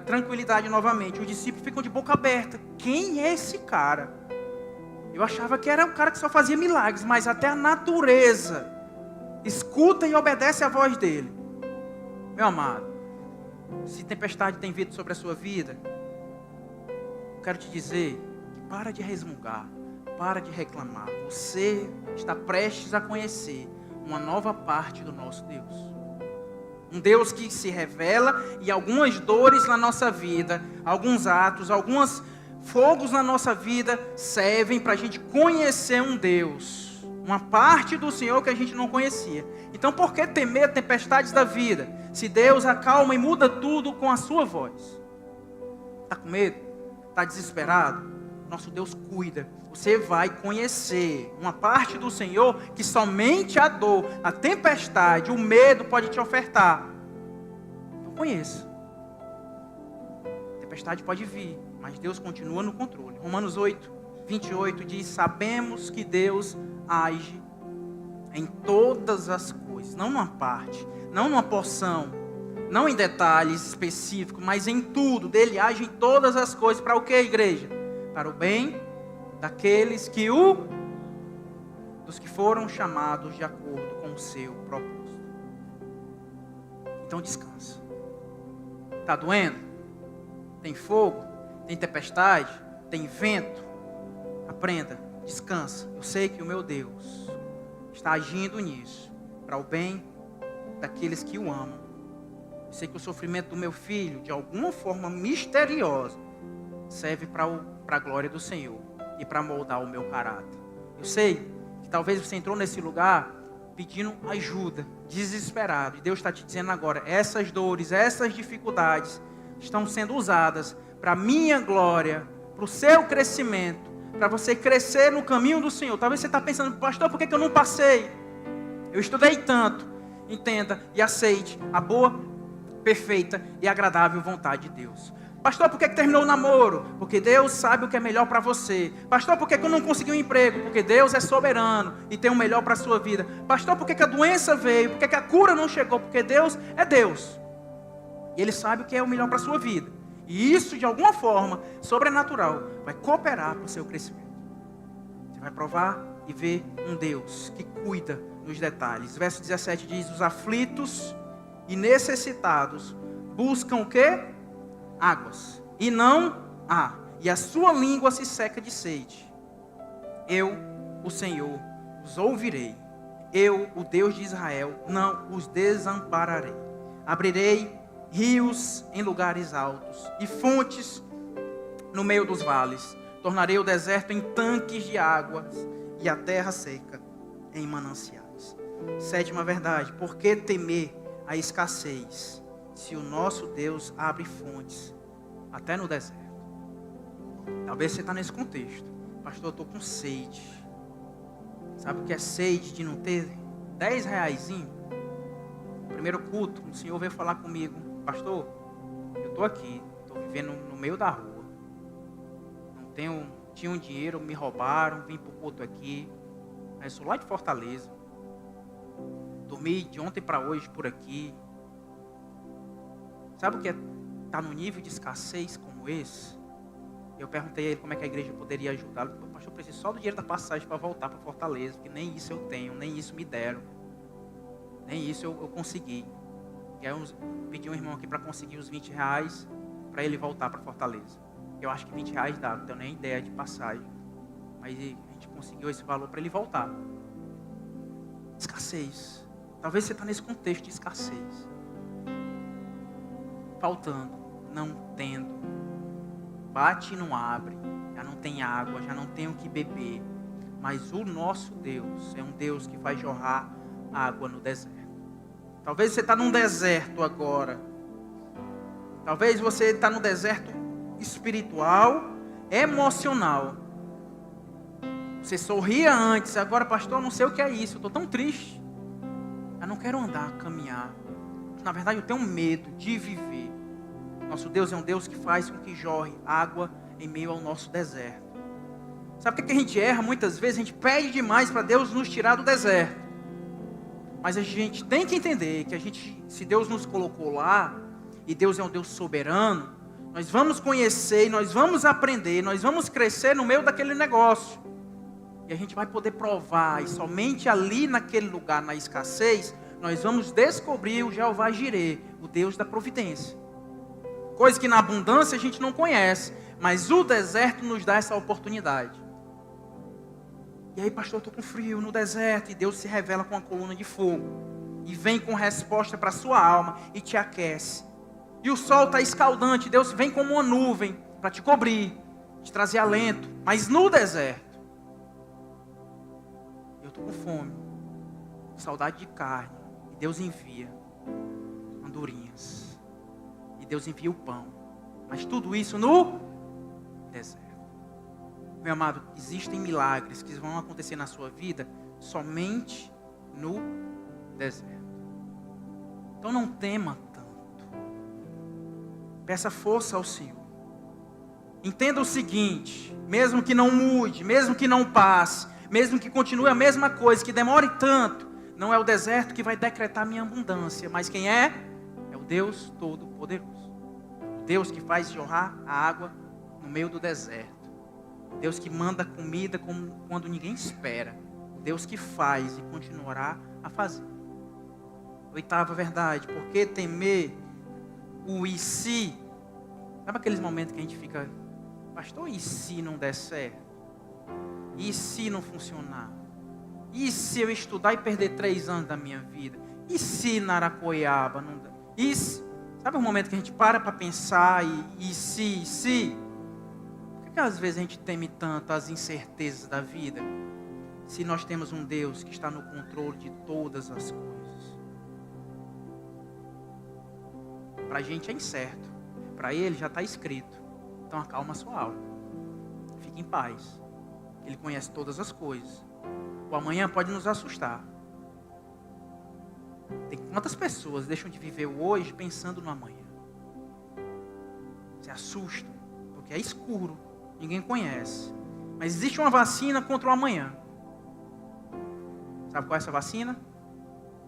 tranquilidade novamente. Os discípulos ficam de boca aberta: quem é esse cara? Eu achava que era um cara que só fazia milagres, mas até a natureza escuta e obedece a voz dele. Meu amado, se tempestade tem vindo sobre a sua vida, eu quero te dizer que para de resmungar, para de reclamar. Você está prestes a conhecer uma nova parte do nosso Deus. Um Deus que se revela, e algumas dores na nossa vida, alguns atos, alguns fogos na nossa vida servem para a gente conhecer um Deus, uma parte do Senhor que a gente não conhecia. Então, por que temer tempestades da vida, se Deus acalma e muda tudo com a sua voz? Está com medo? Está desesperado? Nosso Deus cuida. Você vai conhecer uma parte do Senhor que somente a dor, a tempestade, o medo pode te ofertar. Então conheça. A tempestade pode vir, mas Deus continua no controle. Romanos 8, 28 diz: sabemos que Deus age em todas as coisas, não numa parte, não numa porção, Não em detalhes específicos, mas em tudo. Dele age em todas as coisas. Para o que, igreja? Para o bem daqueles dos que foram chamados de acordo com o seu propósito. Então descansa. Está doendo? Tem fogo? Tem tempestade? Tem vento? Aprenda, descansa. Eu sei que o meu Deus está agindo nisso, para o bem daqueles que o amam. Eu sei que o sofrimento do meu filho, de alguma forma misteriosa, serve para a glória do Senhor e para moldar o meu caráter. Eu sei que talvez você entrou nesse lugar pedindo ajuda, desesperado. E Deus está te dizendo agora, essas dores, essas dificuldades estão sendo usadas para a minha glória, para o seu crescimento, para você crescer no caminho do Senhor. Talvez você está pensando, pastor, por que eu não passei? Eu estudei tanto. Entenda e aceite a boa, perfeita e agradável vontade de Deus. Pastor, por que terminou o namoro? Porque Deus sabe o que é melhor para você. Pastor, por que eu não consegui um emprego? Porque Deus é soberano e tem o melhor para a sua vida. Pastor, por que a doença veio? Por que a cura não chegou? Porque Deus é Deus. E Ele sabe o que é o melhor para a sua vida. E isso, de alguma forma, sobrenatural, vai cooperar para o seu crescimento. Você vai provar e ver um Deus que cuida nos detalhes. Verso 17 diz, os aflitos e necessitados buscam o quê? Águas, e não há, e a sua língua se seca de sede. Eu, o Senhor, os ouvirei. Eu, o Deus de Israel, não os desampararei. Abrirei rios em lugares altos e fontes no meio dos vales. Tornarei o deserto em tanques de águas e a terra seca em mananciais. Sétima verdade, por que temer a escassez? Se o nosso Deus abre fontes, até no deserto. Talvez você está nesse contexto. Pastor, eu estou com sede. Sabe o que é sede de não ter 10 reaisinho? Primeiro culto, o Senhor veio falar comigo. Pastor, eu estou aqui, estou vivendo no meio da rua. Tinha um dinheiro, me roubaram, vim para o culto aqui. Eu sou lá de Fortaleza. Dormi de ontem para hoje por aqui. Sabe o que é estar num nível de escassez como esse? Eu perguntei a ele como é que a igreja poderia ajudá-lo. Pastor, eu preciso só do dinheiro da passagem para voltar para Fortaleza, porque nem isso eu tenho, nem isso me deram. Nem isso eu consegui. E aí eu pedi um irmão aqui para conseguir os 20 reais para ele voltar para Fortaleza. Eu acho que 20 reais dá, não tenho nem ideia de passagem. Mas a gente conseguiu esse valor para ele voltar. Escassez. Talvez você está nesse contexto de escassez. Faltando, não tendo, bate e não abre, já não tem água, já não tem o que beber, mas o nosso Deus é um Deus que vai jorrar água no deserto. Talvez você está num deserto agora, talvez você está no deserto espiritual, emocional. Você sorria antes, agora pastor, eu não sei o que é isso, eu estou tão triste, eu não quero andar, caminhar. Na verdade eu tenho medo de viver. Nosso Deus é um Deus que faz com que jorre água em meio ao nosso deserto. Sabe por que a gente erra muitas vezes? A gente pede demais para Deus nos tirar do deserto. Mas a gente tem que entender que se Deus nos colocou lá, e Deus é um Deus soberano, nós vamos conhecer, nós vamos aprender, nós vamos crescer no meio daquele negócio. E a gente vai poder provar, e somente ali naquele lugar, na escassez, nós vamos descobrir o Jeová Jireh, o Deus da providência. Coisa que na abundância a gente não conhece, mas o deserto nos dá essa oportunidade. E aí, pastor, eu estou com frio no deserto, e Deus se revela com uma coluna de fogo, e vem com resposta para a sua alma, e te aquece. E o sol está escaldante, Deus vem como uma nuvem, para te cobrir, te trazer alento, mas no deserto, eu estou com fome, saudade de carne, e Deus envia andorinhas, e Deus envia o pão, mas tudo isso no deserto. Meu amado, existem milagres que vão acontecer na sua vida somente no deserto. Então não tema tanto. Peça força ao Senhor. Entenda o seguinte, mesmo que não mude, mesmo que não passe, mesmo que continue a mesma coisa, que demore tanto, não é o deserto que vai decretar minha abundância, mas quem é? É o Deus Todo-Poderoso. O Deus que faz jorrar a água no meio do deserto. O Deus que manda comida quando ninguém espera. O Deus que faz e continuará a fazer. Oitava verdade, por que temer o e se? Sabe aqueles momentos que a gente fica, pastor, e se não der certo? E se não funcionar? E se eu estudar e perder 3 anos da minha vida? E se na Aracoiaba não der? E se? Sabe o momento que a gente para pensar e se? Por que às vezes a gente teme tanto as incertezas da vida? Se nós temos um Deus que está no controle de todas as coisas. Para a gente é incerto. Para Ele já está escrito. Então acalma a sua alma. Fique em paz. Ele conhece todas as coisas. O amanhã pode nos assustar. Tem quantas pessoas deixam de viver o hoje pensando no amanhã? Se assustam, porque é escuro. Ninguém conhece. Mas existe uma vacina contra o amanhã. Sabe qual é essa vacina?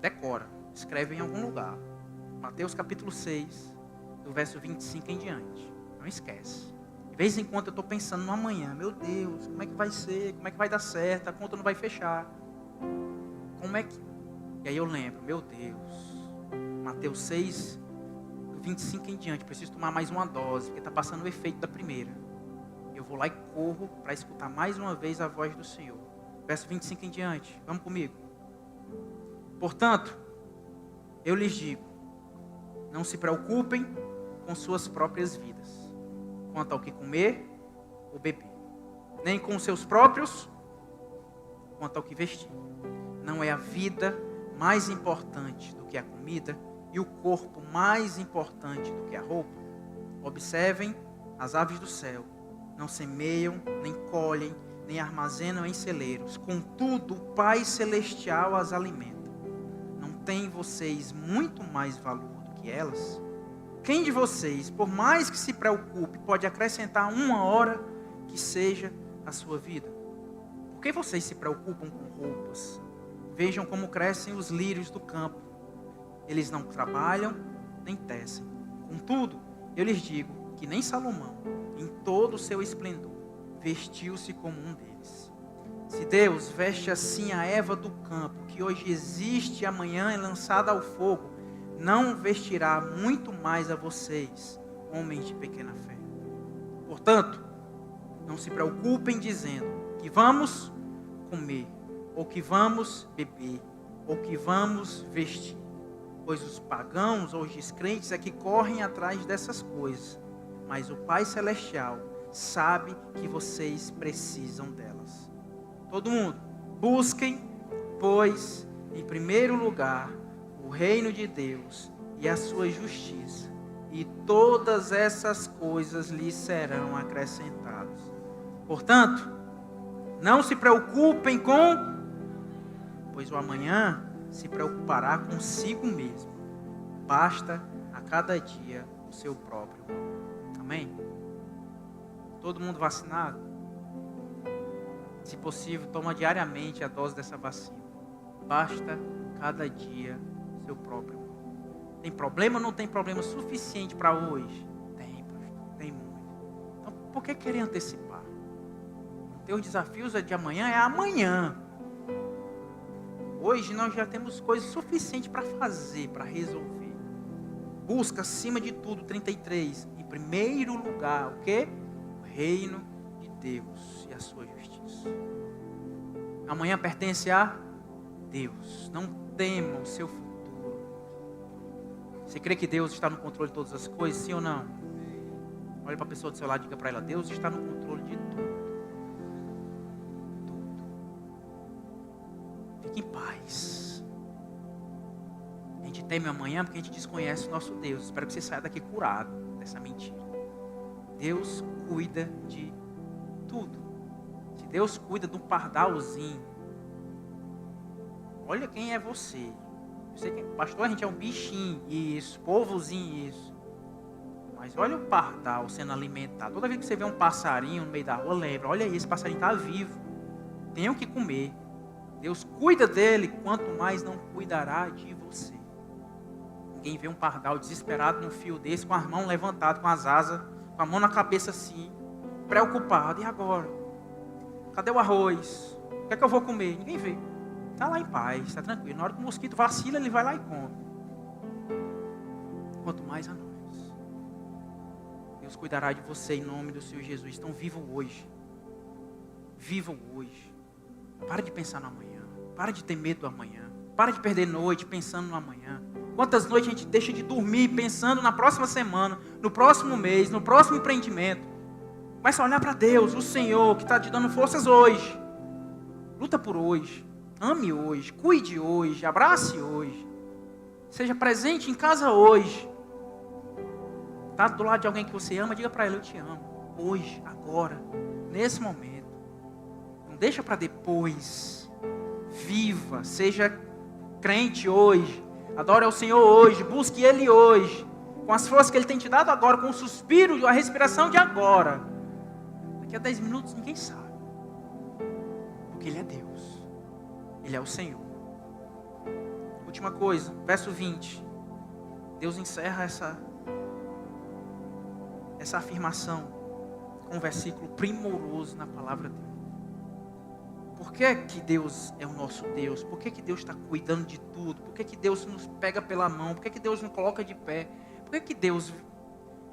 Decora. Escreve em algum lugar. Mateus capítulo 6, do verso 25 em diante. Não esquece. De vez em quando eu estou pensando no amanhã. Meu Deus, como é que vai ser? Como é que vai dar certo? A conta não vai fechar. Como é que... E aí eu lembro, meu Deus. Mateus 6, do 25 em diante. Preciso tomar mais uma dose, porque está passando o efeito da primeira. Eu vou lá e corro para escutar mais uma vez a voz do Senhor. Verso 25 em diante. Vamos comigo. Portanto, eu lhes digo, não se preocupem com suas próprias vidas, quanto ao que comer ou beber, nem com seus próprios, quanto ao que vestir. Não é a vida mais importante do que a comida e o corpo mais importante do que a roupa? Observem as aves do céu, não semeiam, nem colhem, nem armazenam em celeiros, contudo o Pai Celestial as alimenta. Não têm vocês muito mais valor que elas? Quem de vocês, por mais que se preocupe, pode acrescentar 1 hora que seja a sua vida? Por que vocês se preocupam com roupas? Vejam como crescem os lírios do campo. Eles não trabalham, nem tecem. Contudo, eu lhes digo que nem Salomão, em todo o seu esplendor, vestiu-se como um deles. Se Deus veste assim a erva do campo, que hoje existe e amanhã é lançada ao fogo, não vestirá muito mais a vocês, homens de pequena fé. Portanto, não se preocupem dizendo que vamos comer, ou que vamos beber, ou que vamos vestir. Pois os pagãos ou os descrentes é que correm atrás dessas coisas. Mas o Pai Celestial sabe que vocês precisam delas. Todo mundo, busquem, pois, em primeiro lugar, o reino de Deus e a sua justiça, e todas essas coisas lhes serão acrescentadas. Portanto, não se preocupem pois o amanhã se preocupará consigo mesmo. Basta a cada dia o seu próprio mal. Amém? Todo mundo vacinado? Se possível, toma diariamente a dose dessa vacina. Basta cada dia seu próprio mal. Tem problema ou não tem problema suficiente para hoje? Tem, pastor, tem muito. Então, por que querer antecipar? Teus desafios de amanhã é amanhã. Hoje nós já temos coisas suficientes para fazer, para resolver. Busca acima de tudo, 33. Em primeiro lugar, o quê? O reino de Deus e a sua justiça. Amanhã pertence a Deus. Não tema o seu futuro. Você crê que Deus está no controle de todas as coisas? Sim ou não? Olha para a pessoa do seu lado e diga para ela: Deus está no controle de tudo. Fique em paz. A gente teme amanhã porque a gente desconhece o nosso Deus. Espero que você saia daqui curado dessa mentira. Deus cuida de tudo. Se Deus cuida de um pardalzinho, olha quem é você. Você que, pastor, a gente é um bichinho, isso, povozinho, isso. Mas olha o pardal sendo alimentado. Toda vez que você vê um passarinho no meio da rua, lembra, olha aí, esse passarinho está vivo. Tem o que comer. Deus cuida dele, quanto mais não cuidará de você. Ninguém vê um pardal desesperado num fio desse, com as mãos levantadas, com as asas, com a mão na cabeça assim, preocupado. E agora? Cadê o arroz? O que é que eu vou comer? Ninguém vê. Está lá em paz, está tranquilo. Na hora que o mosquito vacila, ele vai lá e come. Quanto mais a nós. Deus cuidará de você em nome do Senhor Jesus. Então vivam hoje. Vivam hoje. Para de pensar no amanhã. Para de ter medo do amanhã. Para de perder noite pensando no amanhã. Quantas noites a gente deixa de dormir pensando na próxima semana, no próximo mês, no próximo empreendimento. Começa a olhar para Deus, o Senhor, que está te dando forças hoje. Luta por hoje. Ame hoje. Cuide hoje. Abrace hoje. Seja presente em casa hoje. Está do lado de alguém que você ama, diga para ele, eu te amo. Hoje, agora, nesse momento. Não deixa para depois. Viva, seja crente hoje. Adore ao Senhor hoje, busque Ele hoje. Com as forças que Ele tem te dado agora, com o suspiro, a respiração de agora. Daqui a 10 minutos ninguém sabe. Porque Ele é Deus. Ele é o Senhor. Última coisa, verso 20. Deus encerra essa afirmação com um versículo primoroso na palavra dele. Por que que Deus é o nosso Deus? Por que que Deus está cuidando de tudo? Por que que Deus nos pega pela mão? Por que que Deus nos coloca de pé? Por que que Deus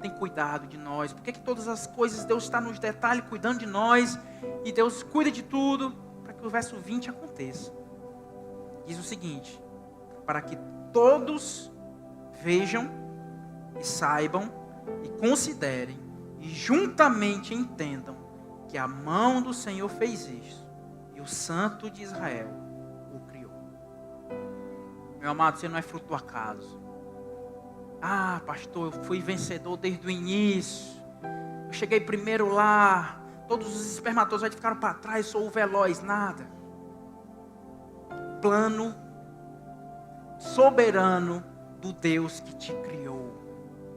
tem cuidado de nós? Por que que todas as coisas Deus está nos detalhes cuidando de nós? E Deus cuida de tudo para que o verso 20 aconteça. Diz o seguinte: para que todos vejam e saibam e considerem e juntamente entendam que a mão do Senhor fez isso e o Santo de Israel o criou. Meu amado, você não é fruto do acaso. Ah, pastor, eu fui vencedor desde o início. Eu cheguei primeiro lá. Todos os espermatozoides ficaram para trás, sou o veloz. Nada. Plano soberano do Deus que te criou.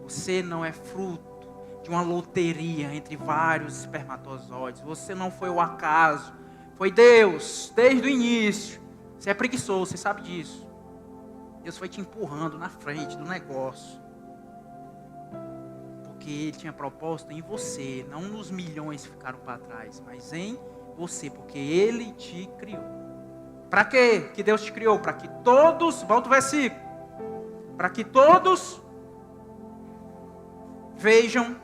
Você não é fruto de uma loteria entre vários espermatozoides. Você não foi o acaso. Foi Deus, desde o início. Você é preguiçoso, você sabe disso. Deus foi te empurrando na frente do negócio. Porque Ele tinha propósito em você. Não nos milhões que ficaram para trás, mas em você. Porque Ele te criou. Para quê que Deus te criou? Para que todos, volta o versículo. Para que todos vejam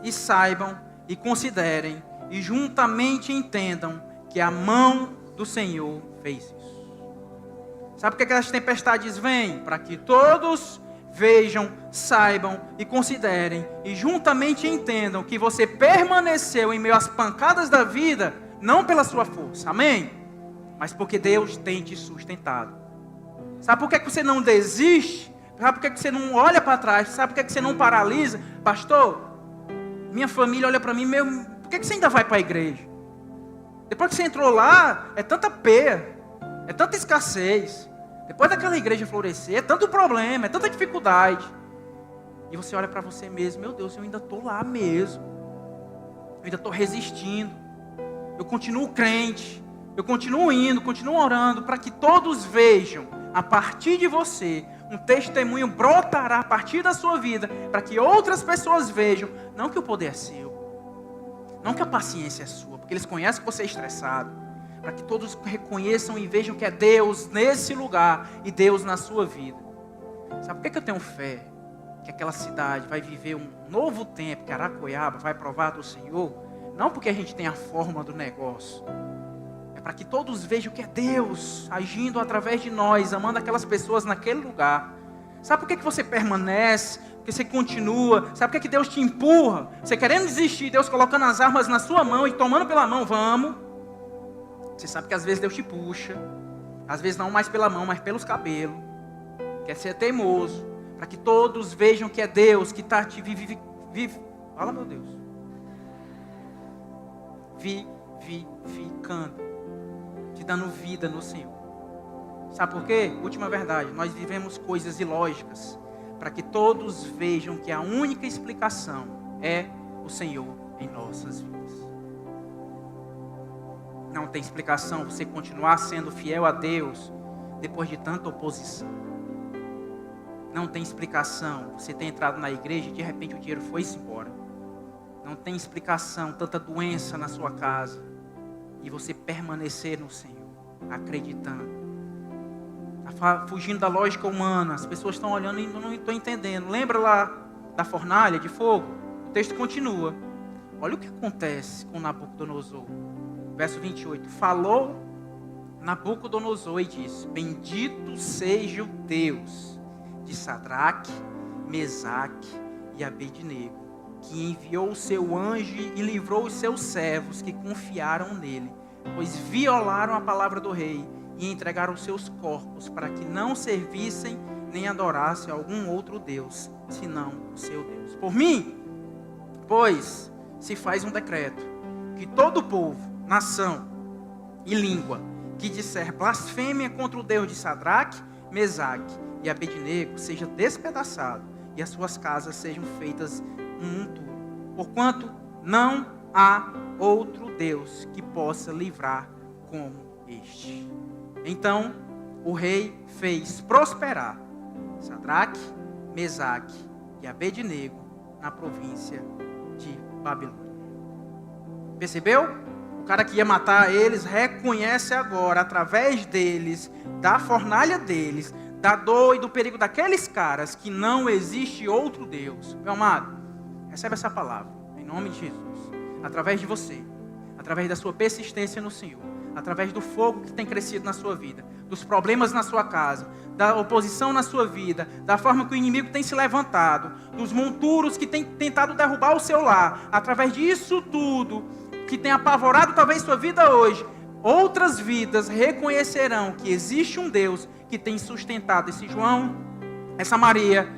e saibam e considerem e juntamente entendam que a mão do Senhor fez isso. Sabe por que as tempestades vêm? Para que todos vejam, saibam e considerem e juntamente entendam que você permaneceu em meio às pancadas da vida, não pela sua força, amém? Mas porque Deus tem te sustentado. Sabe por que você não desiste? Sabe por que você não olha para trás? Sabe por que você não paralisa? Pastor, minha família olha para mim, por que você ainda vai para a igreja? Depois que você entrou lá, é tanta peia, é tanta escassez. Depois daquela igreja florescer, é tanto problema, é tanta dificuldade. E você olha para você mesmo, meu Deus, eu ainda estou lá mesmo. Eu ainda estou resistindo. Eu continuo crente. Eu continuo indo, continuo orando, para que todos vejam, a partir de você, um testemunho brotará a partir da sua vida, para que outras pessoas vejam, não que o poder é seu, não que a paciência é sua, porque eles conhecem que você é estressado, para que todos reconheçam e vejam que é Deus nesse lugar e Deus na sua vida. Sabe por que eu tenho fé? Que aquela cidade vai viver um novo tempo, que Aracoiaba vai provar do Senhor, não porque a gente tem a forma do negócio, para que todos vejam que é Deus agindo através de nós, amando aquelas pessoas naquele lugar. Sabe por que você permanece? Porque você continua. Sabe por que Deus te empurra? Você querendo desistir, Deus colocando as armas na sua mão e tomando pela mão, vamos. Você sabe que às vezes Deus te puxa. Às vezes não mais pela mão, mas pelos cabelos. Quer ser teimoso. Para que todos vejam que é Deus que está te fala, meu Deus. Vivificando. Te dando vida no Senhor. Sabe por quê? Última verdade, nós vivemos coisas ilógicas para que todos vejam que a única explicação é o Senhor em nossas vidas. Não tem explicação você continuar sendo fiel a Deus depois de tanta oposição. Não tem explicação. Você tem entrado na igreja e de repente o dinheiro foi-se embora. Não tem explicação, tanta doença na sua casa. E você permanecer no Senhor, acreditando. Fugindo da lógica humana. As pessoas estão olhando e não estão entendendo. Lembra lá da fornalha de fogo? O texto continua. Olha o que acontece com Nabucodonosor. Verso 28. Falou Nabucodonosor e disse: bendito seja o Deus de Sadraque, Mesaque e Abednego, que enviou o seu anjo e livrou os seus servos que confiaram nele, pois violaram a palavra do rei e entregaram os seus corpos para que não servissem nem adorassem algum outro Deus, senão o seu Deus. Por mim, pois, se faz um decreto, que todo povo, nação e língua, que disser blasfêmia contra o Deus de Sadraque, Mesaque e Abednego, seja despedaçado, e as suas casas sejam feitas um monturo. Porquanto não há outro Deus que possa livrar como este. Então o rei fez prosperar Sadraque, Mesaque e Abednego na província de Babilônia. Percebeu? O cara que ia matar eles reconhece agora, através deles, da fornalha deles, da dor e do perigo daqueles caras, que não existe outro Deus. Meu amado, recebe essa palavra, em nome de Jesus, através de você, através da sua persistência no Senhor, através do fogo que tem crescido na sua vida, dos problemas na sua casa, da oposição na sua vida, da forma que o inimigo tem se levantado, dos monturos que tem tentado derrubar o seu lar, através disso tudo, que tem apavorado talvez sua vida hoje, outras vidas reconhecerão que existe um Deus que tem sustentado esse João, essa Maria,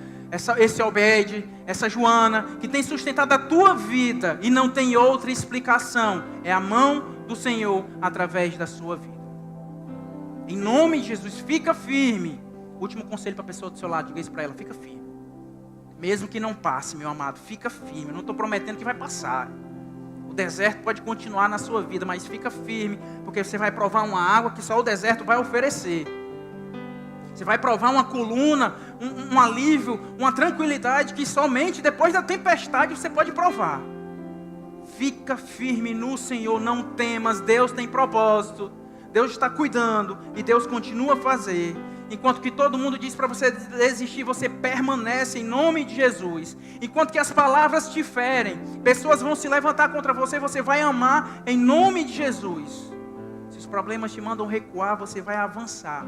esse Obed, essa Joana, que tem sustentado a tua vida e não tem outra explicação. É a mão do Senhor através da sua vida. Em nome de Jesus, fica firme. Último conselho para a pessoa do seu lado, diga isso para ela, fica firme. Mesmo que não passe, meu amado, fica firme. Eu não estou prometendo que vai passar. O deserto pode continuar na sua vida, mas fica firme, porque você vai provar uma água que só o deserto vai oferecer. Você vai provar uma coluna, um alívio, uma tranquilidade que somente depois da tempestade você pode provar. Fica firme no Senhor, não temas, Deus tem propósito, Deus está cuidando e Deus continua a fazer. Enquanto que todo mundo diz para você desistir, você permanece em nome de Jesus. Enquanto que as palavras te ferem, pessoas vão se levantar contra você, você vai amar em nome de Jesus. Se os problemas te mandam recuar, você vai avançar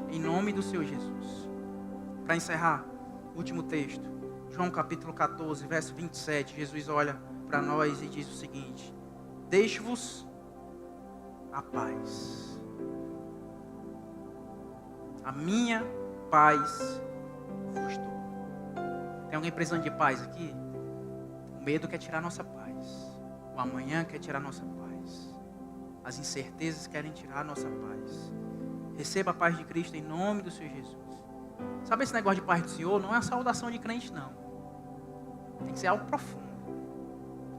em nome do Senhor Jesus. Para encerrar, último texto, João capítulo 14, verso 27, Jesus olha para nós e diz o seguinte: deixo-vos a paz. A minha paz vos dou. Tem alguém precisando de paz aqui? O medo quer tirar nossa paz. O amanhã quer tirar nossa paz. As incertezas querem tirar nossa paz. Receba a paz de Cristo em nome do Senhor Jesus. Sabe esse negócio de paz do Senhor? Não é uma saudação de crente, não. Tem que ser algo profundo.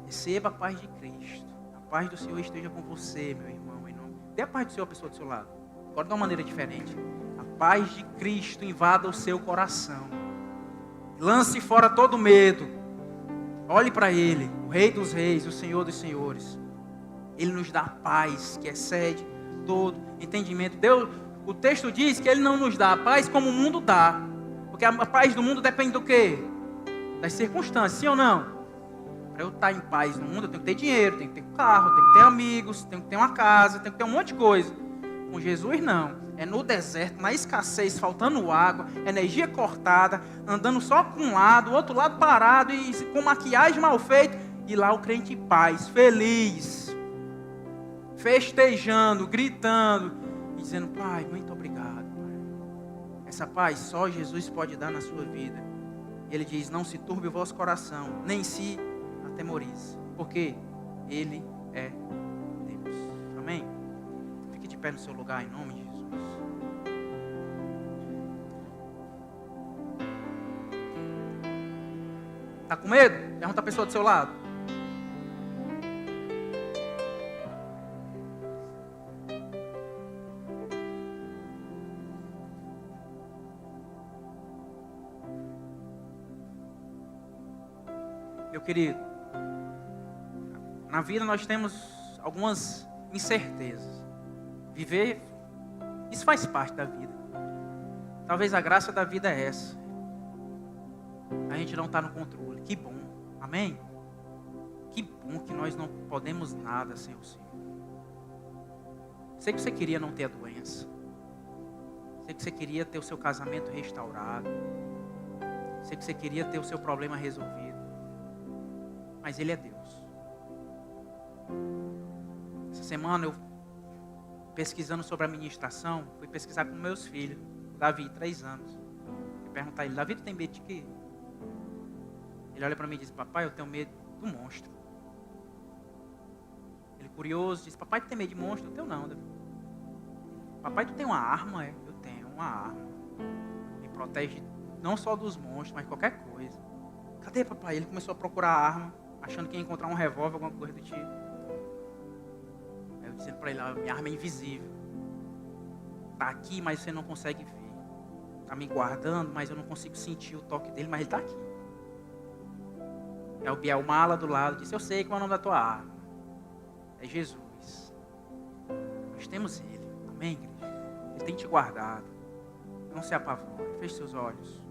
Receba a paz de Cristo. A paz do Senhor esteja com você, meu irmão. Em nome. Dê a paz do Senhor à pessoa do seu lado. Agora de uma maneira diferente. A paz de Cristo invada o seu coração. Lance fora todo medo. Olhe para Ele, o Rei dos Reis, o Senhor dos Senhores. Ele nos dá paz que excede todo entendimento. Deus, o texto diz que Ele não nos dá a paz como o mundo dá. Porque a paz do mundo depende do quê? Das circunstâncias, sim ou não? Para eu estar em paz no mundo, eu tenho que ter dinheiro, tenho que ter carro, tenho que ter amigos, tenho que ter uma casa, tenho que ter um monte de coisa. Com Jesus não. É no deserto, na escassez, faltando água, energia cortada, andando só para um lado, o outro lado parado e com maquiagem mal feita. E lá o crente em paz, feliz, festejando, gritando e dizendo: Pai, muito obrigado, Pai. Essa paz só Jesus pode dar na sua vida. Ele diz: não se turbe o vosso coração, nem se atemorize, porque Ele é Deus. Amém? Fique de pé no seu lugar em nome de Jesus. Está com medo? Pergunta a pessoa do seu lado. querido, na vida nós temos algumas incertezas. Viver, isso faz parte da vida. Talvez a graça da vida é essa. A gente não está no controle. Que bom. Amém? Que bom que nós não podemos nada sem o Senhor. Sei que você queria não ter a doença. Sei que você queria ter o seu casamento restaurado. Sei que você queria ter o seu problema resolvido. Mas Ele é Deus. Essa semana eu, pesquisando sobre a ministração, fui pesquisar com meus filhos. O Davi, 3 anos. Fui perguntar a ele: Davi, tu tem medo de quê? Ele olha para mim e diz: papai, eu tenho medo do monstro. Ele, curioso, diz: papai, tu tem medo de monstro? Eu tenho não, Davi. Papai, tu tem uma arma? É, eu tenho uma arma. Me protege não só dos monstros, mas qualquer coisa. Cadê, papai? Ele começou a procurar a arma, achando que ia encontrar um revólver, alguma coisa do tipo. Eu dizendo para ele: minha arma é invisível. Está aqui, mas você não consegue ver. Está me guardando, mas eu não consigo sentir o toque dele, mas ele está aqui. É o Biel Mala do lado, disse: eu sei qual é o nome da tua arma. É Jesus. Nós temos Ele. Amém, igreja? Ele tem te guardado. Não se apavore. Feche seus olhos.